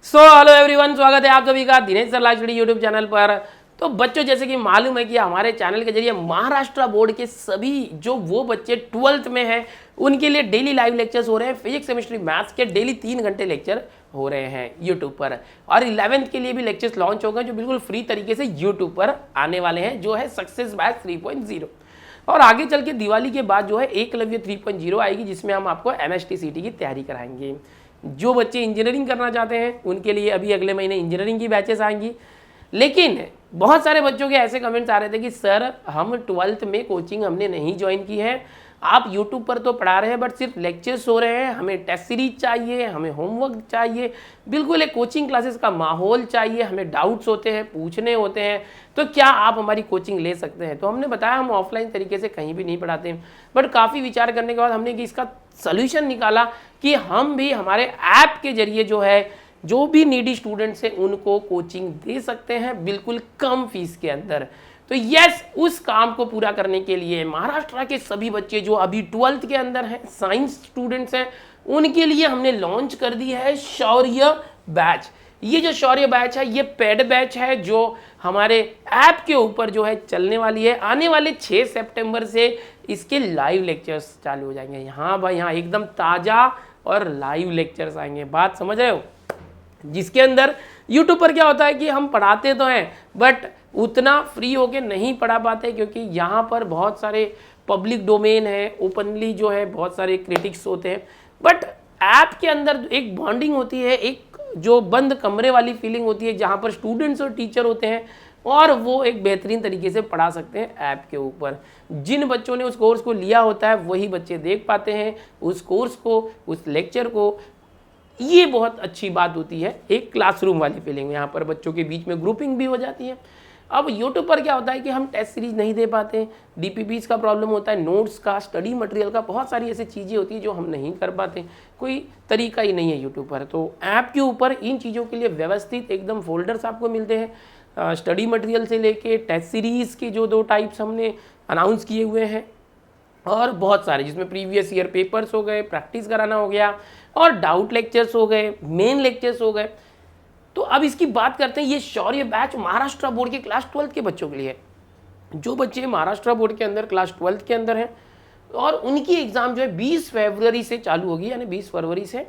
Hello everyone, स्वागत है आप सभी का Dinesh sir live study YouTube channel पर। तो बच्चों, जैसे कि मालूम है कि हमारे चैनल के जरिए महाराष्ट्र बोर्ड के सभी जो वो बच्चे 12th में हैं उनके लिए डेली लाइव लेक्चर्स हो रहे हैं। फिजिक्स, केमिस्ट्री, मैथ्स के डेली 3 घंटे लेक्चर हो रहे हैं यूट्यूब पर। और 11th के लिए भी लेक्चर्स लॉन्च हो गए जो बिल्कुल फ्री तरीके से यूट्यूब पर आने वाले हैं, जो है सक्सेस बैच 3.0। और आगे चल के दिवाली के बाद जो है एकलव्य 3.0 आएगी, जिसमें हम आपको MST-CT की तैयारी कराएंगे। जो बच्चे इंजीनियरिंग करना चाहते हैं उनके लिए अभी अगले महीने इंजीनियरिंग की बैचेस आएंगी। लेकिन बहुत सारे बच्चों के ऐसे कमेंट्स आ रहे थे कि सर हम 12th में कोचिंग हमने नहीं ज्वाइन की है, आप यूट्यूब पर तो पढ़ा रहे हैं बट सिर्फ लेक्चर्स हो रहे हैं, हमें टेस्ट सीरीज चाहिए, हमें होमवर्क चाहिए, बिल्कुल एक कोचिंग क्लासेस का माहौल चाहिए, हमें डाउट्स होते हैं, पूछने होते हैं, तो क्या आप हमारी कोचिंग ले सकते हैं। तो हमने बताया हम ऑफलाइन तरीके से कहीं भी नहीं पढ़ाते हैं, बट काफ़ी विचार करने के बाद हमने कि इसका सोल्यूशन निकाला कि हम भी हमारे ऐप के जरिए जो है जो भी नीडी स्टूडेंट्स हैं उनको कोचिंग दे सकते हैं बिल्कुल कम फीस के अंदर। तो यस, उस काम को पूरा करने के लिए महाराष्ट्र के सभी बच्चे जो अभी 12th के अंदर हैं, साइंस स्टूडेंट्स हैं, उनके लिए हमने लॉन्च कर दी है शौर्य बैच। ये जो शौर्य बैच है ये पेड बैच है जो हमारे ऐप के ऊपर जो है चलने वाली है। आने वाले 6 सितंबर से इसके लाइव लेक्चर्स चालू हो जाएंगे। यहाँ भाई यहाँ एकदम ताज़ा और लाइव लेक्चर्स आएंगे, बात समझ रहे हो। जिसके अंदर यूट्यूब पर क्या होता है कि हम पढ़ाते तो हैं बट उतना फ्री होके नहीं पढ़ा पाते, क्योंकि यहाँ पर बहुत सारे पब्लिक डोमेन है, ओपनली जो है बहुत सारे क्रिटिक्स होते हैं। बट ऐप के अंदर एक बॉन्डिंग होती है, एक जो बंद कमरे वाली फीलिंग होती है जहाँ पर स्टूडेंट्स और टीचर होते हैं और वो एक बेहतरीन तरीके से पढ़ा सकते हैं ऐप के ऊपर। जिन बच्चों ने उस कोर्स को लिया होता है वही बच्चे देख पाते हैं उस कोर्स को, उस लेक्चर को। ये बहुत अच्छी बात होती है, एक क्लासरूम वाली फीलिंग। यहाँ पर बच्चों के बीच में ग्रुपिंग भी हो जाती है। अब यूट्यूब पर क्या होता है कि हम टेस्ट सीरीज नहीं दे पाते, DPPs का प्रॉब्लम होता है, नोट्स का, स्टडी मटेरियल का, बहुत सारी ऐसी चीज़ें होती है जो हम नहीं कर पाते, कोई तरीका ही नहीं है यूट्यूब पर। तो ऐप के ऊपर इन चीज़ों के लिए व्यवस्थित एकदम फोल्डर्स आपको मिलते हैं, स्टडी मटेरियल से लेके टेस्ट सीरीज़ के जो 2 टाइप्स हमने अनाउंस किए हुए हैं, और बहुत सारे जिसमें प्रीवियस ईयर पेपर्स हो गए, प्रैक्टिस कराना हो गया, और डाउट लेक्चर्स हो गए, मेन लेक्चर्स हो गए। तो अब इसकी बात करते हैं, ये शौर्य बैच महाराष्ट्र बोर्ड के क्लास 12th के बच्चों के लिए। जो बच्चे महाराष्ट्र बोर्ड के अंदर क्लास 12th के अंदर हैं और उनकी एग्ज़ाम जो है 20 फरवरी से चालू होगी, यानी 20 फरवरी से,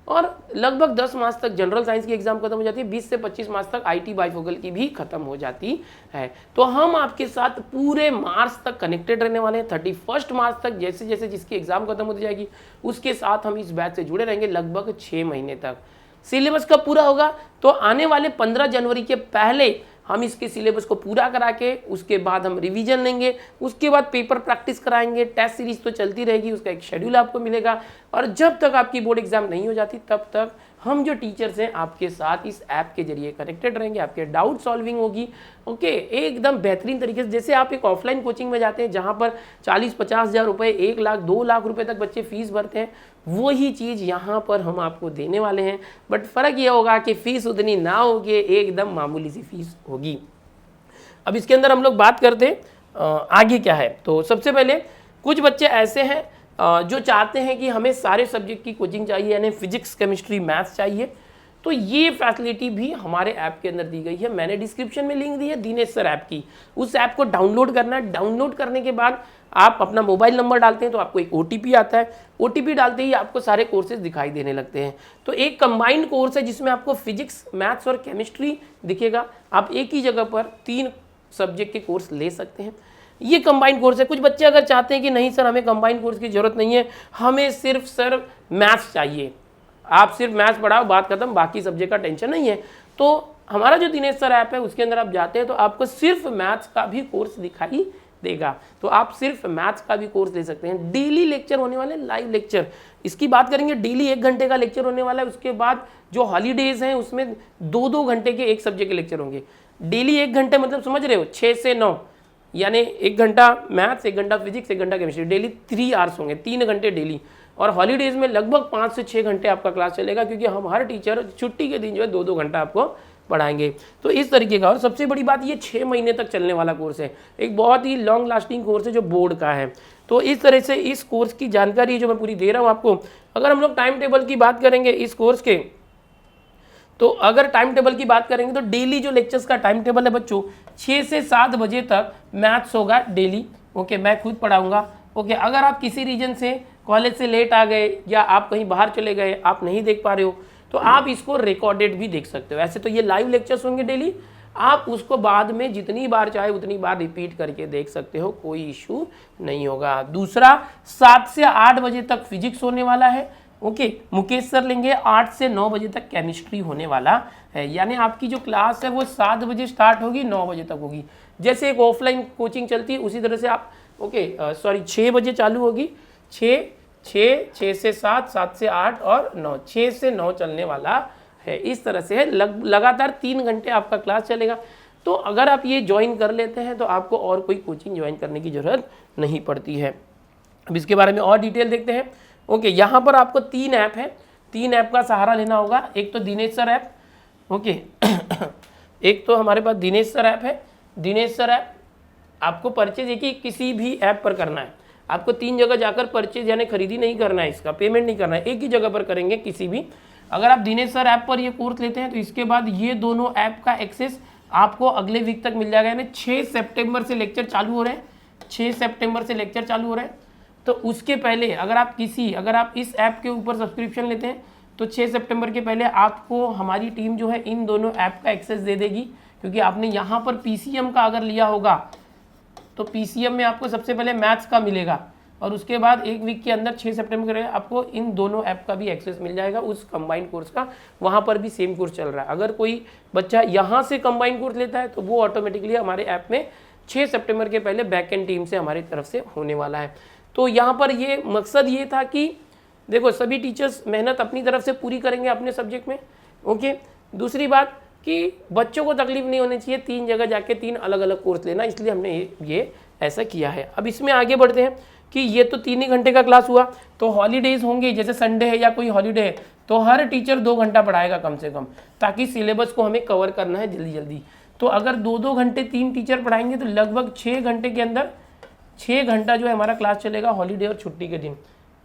और लगभग 10 मार्च तक जनरल साइंस की एग्जाम खत्म हो जाती है, 20 से 25 मार्च तक IT बाइफोकल की भी खत्म हो जाती है। तो हम आपके साथ पूरे मार्च तक कनेक्टेड रहने वाले हैं। 31 मार्च तक जैसे जैसे जिसकी एग्जाम खत्म हो जाएगी उसके साथ हम इस बैच से जुड़े रहेंगे लगभग 6 महीने तक। सिलेबस कब पूरा होगा? तो आने वाले 15 जनवरी के पहले हम इसके सिलेबस को पूरा करा के उसके बाद हम रिवीजन लेंगे, उसके बाद पेपर प्रैक्टिस कराएंगे, टेस्ट सीरीज तो चलती रहेगी, उसका एक शेड्यूल आपको मिलेगा। और जब तक आपकी बोर्ड एग्जाम नहीं हो जाती तब तक हम जो टीचर्स हैं आपके साथ इस ऐप के जरिए कनेक्टेड रहेंगे, आपके डाउट सॉल्विंग होगी। ओके, एकदम बेहतरीन तरीके से। जैसे आप एक ऑफलाइन कोचिंग में जाते हैं जहाँ पर 40-50 हज़ार रुपये, 1 लाख, 2 लाख रुपए तक बच्चे फीस भरते हैं, वही चीज़ यहाँ पर हम आपको देने वाले हैं। बट फ़र्क ये होगा कि फ़ीस उतनी ना होगी, एकदम मामूली सी फीस होगी। अब इसके अंदर हम लोग बात करते हैं आगे क्या है। तो सबसे पहले कुछ बच्चे ऐसे हैं जो चाहते हैं कि हमें सारे सब्जेक्ट की कोचिंग चाहिए, यानी फिजिक्स, केमिस्ट्री, मैथ्स चाहिए। तो ये फैसिलिटी भी हमारे ऐप के अंदर दी गई है। मैंने डिस्क्रिप्शन में लिंक दी है दिनेश सर ऐप की, उस ऐप को डाउनलोड करना है। डाउनलोड करने के बाद आप अपना मोबाइल नंबर डालते हैं तो आपको एक OTP आता है। OTP डालते ही आपको सारे कोर्सेज दिखाई देने लगते हैं। तो एक कंबाइंड कोर्स है जिसमें आपको फिजिक्स, मैथ्स और केमिस्ट्री दिखेगा। आप एक ही जगह पर 3 सब्जेक्ट के कोर्स ले सकते हैं। ये कंबाइंड कोर्स है। कुछ बच्चे अगर चाहते हैं कि नहीं सर हमें कंबाइंड कोर्स की ज़रूरत नहीं है, हमें सिर्फ सर मैथ्स चाहिए, आप सिर्फ मैथ्स पढ़ाओ, बात खत्म, बाकी सब्जेक्ट का टेंशन नहीं है, तो हमारा जो दिनेश सर ऐप है उसके अंदर आप जाते हैं तो आपको सिर्फ मैथ्स का भी कोर्स दिखाई देगा। तो आप सिर्फ मैथ्स का भी कोर्स ले सकते हैं। डेली लेक्चर होने वाले, लाइव लेक्चर, इसकी बात करेंगे, डेली 1 घंटे का लेक्चर होने वाला है। उसके बाद जो हॉलीडेज हैं उसमें 2-2 घंटे के एक सब्जेक्ट के लेक्चर होंगे। डेली 1 घंटे मतलब समझ रहे हो, 6 से 9, यानी 1 घंटा मैथ्स, 1 घंटा फिजिक्स, 1 घंटा केमिस्ट्री, डेली 3 आवर्स होंगे, 3 घंटे डेली। और हॉलीडेज में लगभग 5 से 6 घंटे आपका क्लास चलेगा, क्योंकि हम हर टीचर छुट्टी के दिन जो है 2-2 घंटा आपको पढ़ाएंगे। तो इस तरीके का। और सबसे बड़ी बात, ये 6 महीने तक चलने वाला कोर्स है, एक बहुत ही लॉन्ग लास्टिंग कोर्स है जो बोर्ड का है। तो इस तरह से इस कोर्स की जानकारी जो मैं पूरी दे रहा हूँ आपको। अगर हम लोग टाइम टेबल की बात करेंगे इस कोर्स के, तो अगर टाइम टेबल की बात करेंगे तो डेली जो लेक्चर्स का टाइम टेबल है बच्चों, 6 से 7 बजे तक मैथ्स होगा डेली। ओके, मैं खुद पढ़ाऊंगा। ओके, अगर आप किसी रीजन से कॉलेज से लेट आ गए या आप कहीं बाहर चले गए, आप नहीं देख पा रहे हो, तो आप इसको रिकॉर्डेड भी देख सकते हो। ऐसे तो ये लाइव लेक्चर्स होंगे डेली, आप उसको बाद में जितनी बार चाहे उतनी बार रिपीट करके देख सकते हो, कोई इशू नहीं होगा। दूसरा, 7 से 8 बजे तक फिजिक्स होने वाला है। ओके, मुकेश सर लेंगे। 8 से 9 बजे तक केमिस्ट्री होने वाला है। यानी आपकी जो क्लास है वो 7 बजे स्टार्ट होगी, 9 बजे तक होगी। जैसे एक ऑफलाइन कोचिंग चलती है उसी तरह से आप 6 बजे चालू होगी, 6 से 7, 7 से 8 और 9, 6 से 9 चलने वाला है। इस तरह से है, लगातार 3 घंटे आपका क्लास चलेगा। तो अगर आप ये ज्वाइन कर लेते हैं तो आपको और कोई कोचिंग ज्वाइन करने की ज़रूरत नहीं पड़ती है। अब इसके बारे में और डिटेल देखते हैं। ओके, यहाँ पर आपको 3 ऐप है, 3 ऐप का सहारा लेना होगा। एक तो दिनेश सर ऐप, ओके एक तो हमारे पास दिनेश सर ऐप है। दिनेश सर ऐप आपको परचेज एक ही किसी भी ऐप पर करना है। आपको 3 जगह जाकर परचेज यानी खरीदी नहीं करना है, इसका पेमेंट नहीं करना है, एक ही जगह पर करेंगे किसी भी। अगर आप दिनेश सर ऐप पर ये कोर्स लेते हैं तो इसके बाद ये दोनों ऐप का एक्सेस आपको अगले वीक तक मिल जाएगा। यानी 6 सितंबर से लेक्चर चालू हो रहे हैं, 6 सितंबर से लेक्चर चालू हो रहे हैं। तो उसके पहले अगर आप इस ऐप के ऊपर सब्सक्रिप्शन लेते हैं तो 6 सितंबर के पहले आपको हमारी टीम जो है इन दोनों ऐप का एक्सेस दे देगी। क्योंकि आपने यहाँ पर PCM का अगर लिया होगा तो PCM में आपको सबसे पहले मैथ्स का मिलेगा और उसके बाद एक वीक के अंदर 6 सितंबर के आपको इन दोनों ऐप का भी एक्सेस मिल जाएगा, उस कंबाइंड कोर्स का। वहाँ पर भी सेम कोर्स चल रहा है। अगर कोई बच्चा यहाँ से कंबाइंड कोर्स लेता है तो वो ऑटोमेटिकली हमारे ऐप में 6 सितंबर के पहले बैक एंड टीम से हमारी तरफ से होने वाला है। तो यहाँ पर ये मकसद ये था कि देखो सभी टीचर्स मेहनत अपनी तरफ से पूरी करेंगे अपने सब्जेक्ट में। ओके, दूसरी बात कि बच्चों को तकलीफ नहीं होनी चाहिए 3 जगह जाके 3 अलग अलग कोर्स लेना, इसलिए हमने ये ऐसा किया है। अब इसमें आगे बढ़ते हैं कि ये तो 3 ही घंटे का क्लास हुआ। तो हॉलीडेज होंगे, जैसे संडे है या कोई हॉलीडे है तो हर टीचर 2 घंटा पढ़ाएगा कम से कम, ताकि सिलेबस को हमें कवर करना है जल्दी जल्दी। तो अगर 2-2 घंटे 3 टीचर पढ़ाएंगे तो लगभग 6 घंटे के अंदर 6 घंटा जो है हमारा क्लास चलेगा हॉलीडे और छुट्टी के दिन,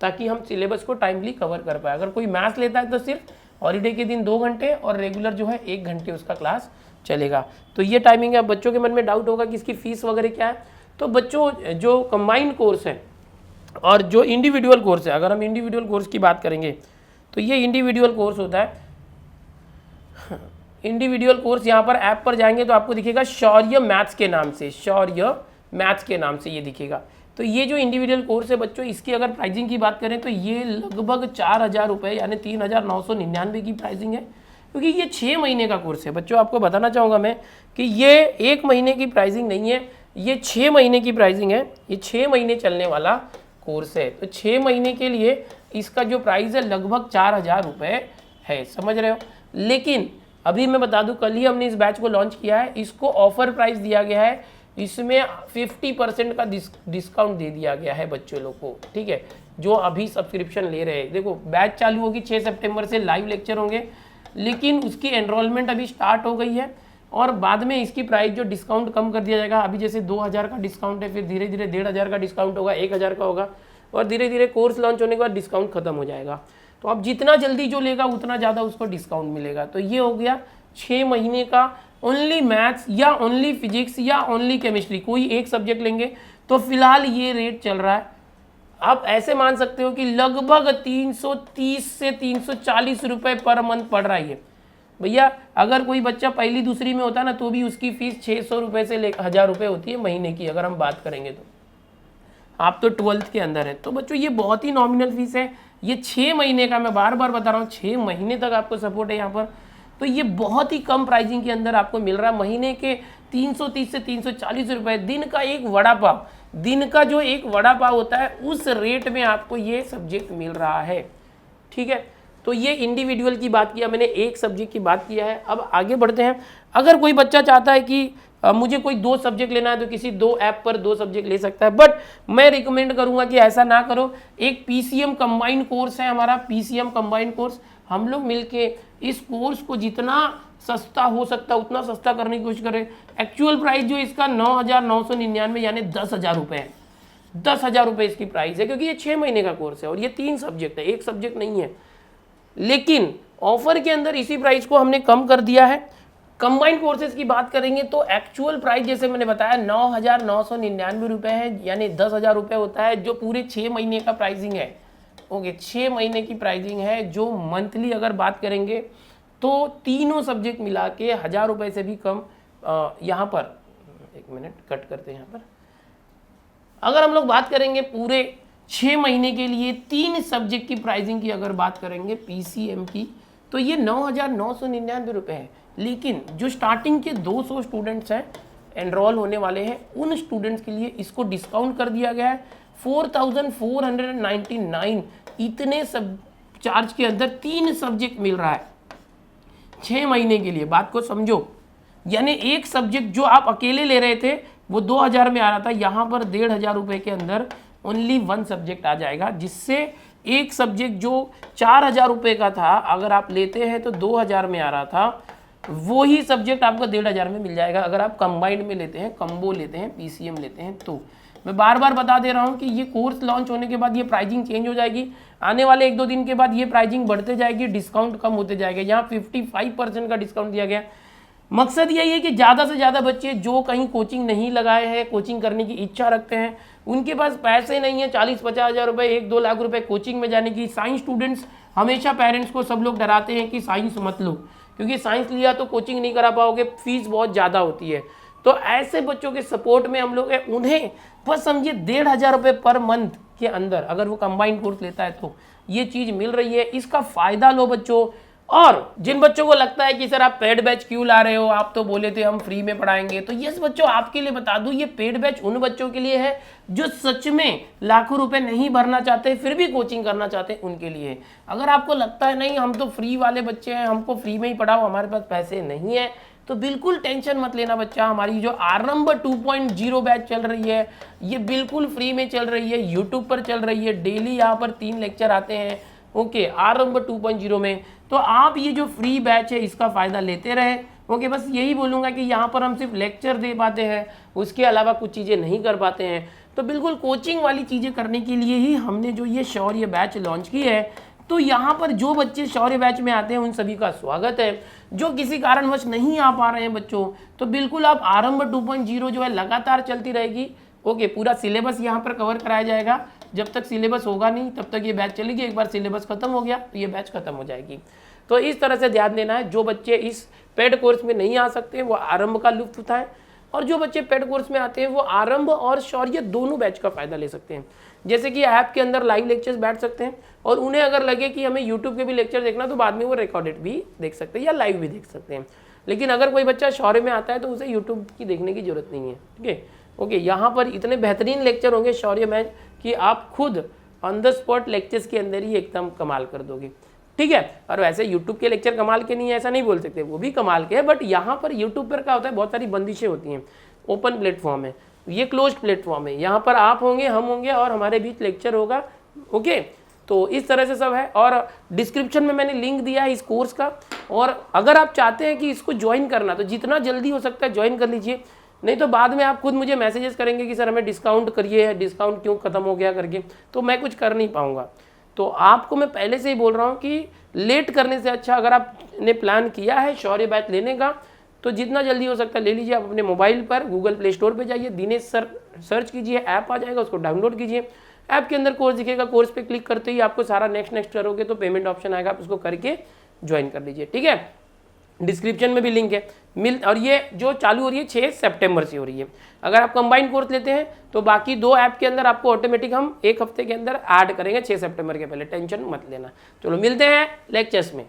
ताकि हम सिलेबस को टाइमली कवर कर पाए। अगर कोई मैथ्स लेता है तो सिर्फ हॉलीडे के दिन 2 घंटे और रेगुलर जो है 1 घंटे उसका क्लास चलेगा। तो ये टाइमिंग है। बच्चों के मन में डाउट होगा कि इसकी फीस वगैरह क्या है। तो बच्चों जो कंबाइंड कोर्स है और जो इंडिविजुअल कोर्स है, अगर हम इंडिविजुअल कोर्स की बात करेंगे तो ये इंडिविजुअल कोर्स होता है। इंडिविजुअल कोर्स यहाँ पर ऐप पर जाएंगे तो आपको दिखेगा शौर्य मैथ्स के नाम से, शौर्य मैथ्स के नाम से ये दिखेगा। तो ये जो इंडिविजुअल कोर्स है बच्चों, इसकी अगर प्राइसिंग की बात करें तो ये लगभग 4,000 रुपये यानी 3,999 की प्राइसिंग है। क्योंकि ये 6 महीने का कोर्स है बच्चों। आपको बताना चाहूँगा मैं कि ये 1 महीने की प्राइसिंग नहीं है, ये 6 महीने की प्राइसिंग है। ये 6 महीने चलने वाला कोर्स है। तो 6 महीने के लिए इसका जो प्राइस है लगभग 4,000 रुपये है, समझ रहे हो। लेकिन अभी मैं बता दूं, कल ही हमने इस बैच को लॉन्च किया है। इसको ऑफर प्राइस दिया गया है, इसमें 50% का डिस्काउंट दे दिया गया है बच्चों लोग को, ठीक है, जो अभी सब्सक्रिप्शन ले रहे हैं। देखो बैच चालू होगी 6 सितंबर से, लाइव लेक्चर होंगे, लेकिन उसकी एनरोलमेंट अभी स्टार्ट हो गई है और बाद में इसकी प्राइस जो डिस्काउंट कम कर दिया जाएगा। अभी जैसे 2,000 का डिस्काउंट है, फिर धीरे धीरे 1,500 का डिस्काउंट होगा, 1,000 का होगा और धीरे धीरे कोर्स लॉन्च होने के बाद डिस्काउंट खत्म हो जाएगा। तो अब जितना जल्दी जो लेगा उतना ज़्यादा उसको डिस्काउंट मिलेगा। तो ये हो गया 6 महीने का ओनली मैथ्स या ओनली फिजिक्स या ओनली केमिस्ट्री, कोई एक सब्जेक्ट लेंगे तो फिलहाल ये रेट चल रहा है। आप ऐसे मान सकते हो कि लगभग 330 से 340 रुपये पर मंथ पड़ रहा है भैया। अगर कोई बच्चा पहली दूसरी में होता ना तो भी उसकी फीस 600 रुपये से 1,000 रुपये होती है महीने की, अगर हम बात करेंगे तो। आप तो 12th के अंदर है। तो बच्चों ये बहुत ही नॉमिनल फीस है। ये 6 महीने का, मैं बार बार बता रहा हूँ, 6 महीने तक आपको सपोर्ट है यहाँ पर। तो ये बहुत ही कम प्राइसिंग के अंदर आपको मिल रहा है। महीने के 330 से 340 रुपये, दिन का एक वड़ा पाव, दिन का जो एक वड़ा पाव होता है उस रेट में आपको ये सब्जेक्ट मिल रहा है, ठीक है। तो ये इंडिविजुअल की बात किया मैंने, एक सब्जेक्ट की बात किया है। अब आगे बढ़ते हैं। अगर कोई बच्चा चाहता है कि मुझे कोई 2 सब्जेक्ट लेना है तो किसी 2 ऐप पर 2 सब्जेक्ट ले सकता है, बट मैं रिकमेंड करूंगा कि ऐसा ना करो। एक PCM कंबाइंड कोर्स है हमारा, PCM कंबाइंड कोर्स। हम लोग मिलके इस कोर्स को जितना सस्ता हो सकता है उतना सस्ता करने की कोशिश करें। एक्चुअल प्राइस जो इसका 9,999 यानी 10,000 रुपये है। 10,000 रुपये इसकी प्राइस है, क्योंकि ये 6 महीने का कोर्स है और ये 3 सब्जेक्ट है, एक सब्जेक्ट नहीं है। लेकिन ऑफर के अंदर इसी प्राइस को हमने कम कर दिया है। कंबाइंड कोर्सेज की बात करेंगे तो एक्चुअल प्राइस जैसे मैंने बताया 9,999 रुपये है, यानी 10,000 रुपये होता है, जो पूरे 6 महीने का प्राइसिंग है। ओके, 6 महीने की प्राइसिंग है। जो मंथली अगर बात करेंगे तो तीनों सब्जेक्ट मिला के 1,000 रुपये से भी कम। यहाँ पर एक मिनट कट करते हैं। यहाँ पर अगर हम लोग बात करेंगे पूरे 6 महीने के लिए 3 सब्जेक्ट की प्राइसिंग की अगर बात करेंगे पीसीएम की, तो ये 9,999 रुपये है। लेकिन जो स्टार्टिंग के 200 स्टूडेंट्स हैं एनरोल होने वाले हैं, उन स्टूडेंट्स के लिए इसको डिस्काउंट कर दिया गया है 4,499। इतने सब चार्ज के अंदर 3 सब्जेक्ट मिल रहा है 6 महीने के लिए। बात को समझो, यानी एक सब्जेक्ट जो आप अकेले ले रहे थे वो 2,000 में आ रहा था, यहाँ पर 1,500 रुपये के अंदर ओनली 1 सब्जेक्ट आ जाएगा, जिससे एक सब्जेक्ट जो 4,000 रुपये का था अगर आप लेते हैं तो 2,000 में आ रहा था, वो ही सब्जेक्ट आपको 1,500 में मिल जाएगा अगर आप कंबाइंड में लेते हैं, कम्बो लेते हैं, पीसीएम लेते हैं। तो मैं बार बार बता दे रहा हूँ कि ये कोर्स लॉन्च होने के बाद ये प्राइसिंग चेंज हो जाएगी। आने वाले 1-2 दिन के बाद ये प्राइसिंग बढ़ते जाएगी, डिस्काउंट कम होते जाएगा। यहाँ 55% का डिस्काउंट दिया गया। मकसद यही है कि ज़्यादा से ज़्यादा बच्चे जो कहीं कोचिंग नहीं लगाए हैं, कोचिंग करने की इच्छा रखते हैं, उनके पास पैसे नहीं है 40-50 हज़ार रुपये, 1-2 लाख रुपए कोचिंग में जाने की। साइंस स्टूडेंट्स हमेशा पेरेंट्स को सब लोग डराते हैं कि साइंस मत लो, क्योंकि साइंस लिया तो कोचिंग नहीं करा पाओगे, फीस बहुत ज़्यादा होती है। तो ऐसे बच्चों के सपोर्ट में हम लोग उन्हें बस समझिए 1,500 रुपये पर मंथ के अंदर अगर वो कंबाइंड कोर्स लेता है तो ये चीज़ मिल रही है। इसका फ़ायदा लो बच्चों। और जिन बच्चों को लगता है कि सर आप पेड बैच क्यों ला रहे हो, आप तो बोले थे हम फ्री में पढ़ाएंगे, तो यस बच्चों, आपके लिए बता दूं, ये पेड बैच उन बच्चों के लिए है जो सच में लाखों रुपए नहीं भरना चाहते फिर भी कोचिंग करना चाहते हैं, उनके लिए। अगर आपको लगता है नहीं हम तो फ्री वाले बच्चे हैं, हमको फ्री में ही पढ़ाओ, हमारे पास पैसे नहीं है, तो बिल्कुल टेंशन मत लेना बच्चा। हमारी जो आरंभ 2.0 बैच चल रही है ये बिल्कुल फ्री में चल रही है, यूट्यूब पर चल रही है। डेली यहाँ पर 3 लेक्चर आते हैं, ओके, आरंभ 2.0 में। तो आप ये जो फ्री बैच है इसका फ़ायदा लेते रहे। ओके, बस यही बोलूँगा कि यहाँ पर हम सिर्फ लेक्चर दे पाते हैं, उसके अलावा कुछ चीज़ें नहीं कर पाते हैं। तो बिल्कुल कोचिंग वाली चीज़ें करने के लिए ही हमने जो ये शौर्य बैच लॉन्च की है। तो यहाँ पर जो बच्चे शौर्य बैच में आते हैं उन सभी का स्वागत है। जो किसी कारणवश नहीं आ पा रहे हैं बच्चों, तो बिल्कुल आप आरंभ 2.0 जो है लगातार चलती रहेगी। ओके, पूरा सिलेबस यहाँ पर कवर कराया जाएगा। जब तक सिलेबस होगा नहीं तब तक ये बैच चलेगी। एक बार सिलेबस खत्म हो गया तो ये बैच खत्म हो जाएगी। तो इस तरह से ध्यान देना है। जो बच्चे इस पेड कोर्स में नहीं आ सकते वो आरंभ का लुत्फ उठाएं, और जो बच्चे पेड कोर्स में आते हैं वो आरंभ और शौर्य दोनों बैच का फ़ायदा ले सकते हैं। जैसे कि ऐप के अंदर लाइव लेक्चर्स बैठ सकते हैं, और उन्हें अगर लगे कि हमें यूट्यूब के भी लेक्चर देखना तो बाद में वो रिकॉर्डेड भी देख सकते हैं या लाइव भी देख सकते हैं। लेकिन अगर कोई बच्चा शौर्य में आता है तो उसे यूट्यूब की देखने की जरूरत नहीं है। ठीक है, ओके, यहाँ पर इतने बेहतरीन लेक्चर होंगे शौर्य में कि आप खुद ऑन द स्पॉट लेक्चर्स के अंदर ही एकदम कमाल कर दोगे। ठीक है, और वैसे यूट्यूब के लेक्चर कमाल के नहीं है ऐसा नहीं बोल सकते, वो भी कमाल के हैं, बट यहाँ पर यूट्यूब पर क्या होता है, बहुत सारी बंदिशें होती हैं। ओपन प्लेटफॉर्म है, ये क्लोज्ड प्लेटफॉर्म है, यहाँ पर आप होंगे, हम होंगे और हमारे बीच लेक्चर होगा। ओके, तो इस तरह से सब है। और डिस्क्रिप्शन में मैंने लिंक दिया है इस कोर्स का, और अगर आप चाहते हैं कि इसको ज्वाइन करना तो जितना जल्दी हो सकता है ज्वाइन कर लीजिए, नहीं तो बाद में आप खुद मुझे मैसेजेस करेंगे कि सर हमें डिस्काउंट करिए, डिस्काउंट क्यों ख़त्म हो गया करके, तो मैं कुछ कर नहीं पाऊँगा। तो आपको मैं पहले से ही बोल रहा हूँ कि लेट करने से अच्छा अगर आपने प्लान किया है शौर्य बैच लेने का तो जितना जल्दी हो सकता है ले लीजिए। आप अपने मोबाइल पर गूगल प्ले स्टोर पर जाइए, दिनेश सर सर्च कीजिए, ऐप आ जाएगा, उसको डाउनलोड कीजिए। ऐप के अंदर कोर्स दिखेगा, कोर्स पे क्लिक करते ही आपको सारा नेक्स्ट करोगे तो पेमेंट ऑप्शन आएगा, आप उसको करके ज्वाइन कर लीजिए। ठीक है, डिस्क्रिप्शन में भी लिंक है और ये जो चालू हो रही है 6 सितंबर से हो रही है। अगर आप कंबाइंड कोर्स लेते हैं तो बाकी 2 ऐप के अंदर आपको ऑटोमेटिक हम 1 हफ्ते के अंदर ऐड करेंगे 6 सितंबर के पहले, टेंशन मत लेना। चलो मिलते हैं लेक्चर्स में।